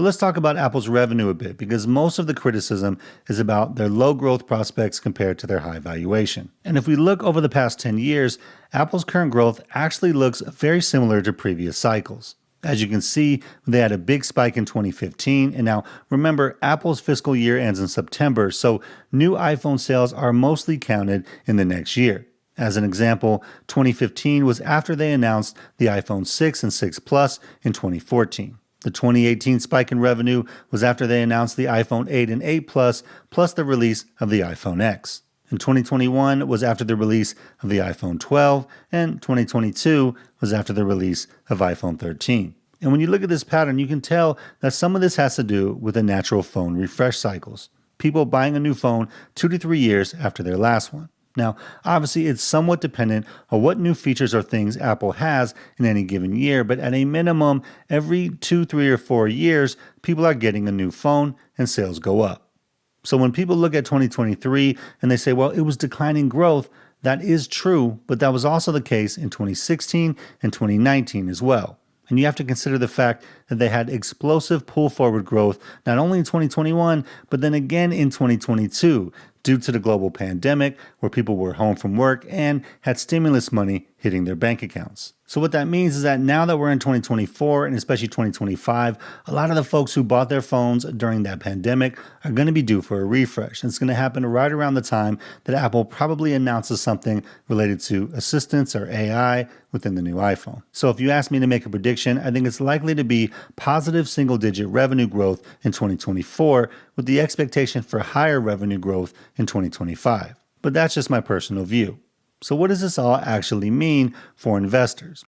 But let's talk about Apple's revenue a bit because most of the criticism is about their low growth prospects compared to their high valuation. And if we look over the past 10 years, Apple's current growth actually looks very similar to previous cycles. As you can see, they had a big spike in 2015, and now remember, Apple's fiscal year ends in September, so new iPhone sales are mostly counted in the next year. As an example, 2015 was after they announced the iPhone 6 and 6 Plus in 2014. The 2018 spike in revenue was after they announced the iPhone 8 and 8 Plus, plus the release of the iPhone X. And 2021 was after the release of the iPhone 12, and 2022 was after the release of iPhone 13. And when you look at this pattern, you can tell that some of this has to do with the natural phone refresh cycles. People buying a new phone 2 to 3 years after their last one. Now, obviously, it's somewhat dependent on what new features or things Apple has in any given year, but at a minimum, every 2, 3, or 4 years, people are getting a new phone and sales go up. So when people look at 2023 and they say, well, it was declining growth, that is true, but that was also the case in 2016 and 2019 as well. And you have to consider the fact that they had explosive pull forward growth not only in 2021, but then again in 2022 due to the global pandemic where people were home from work and had stimulus money hitting their bank accounts. So what that means is that now that we're in 2024 and especially 2025, a lot of the folks who bought their phones during that pandemic are going to be due for a refresh. And it's going to happen right around the time that Apple probably announces something related to assistance or AI within the new iPhone. So if you ask me to make a prediction, I think it's likely to be positive single-digit revenue growth in 2024 with the expectation for higher revenue growth in 2025. But that's just my personal view. So what does this all actually mean for investors?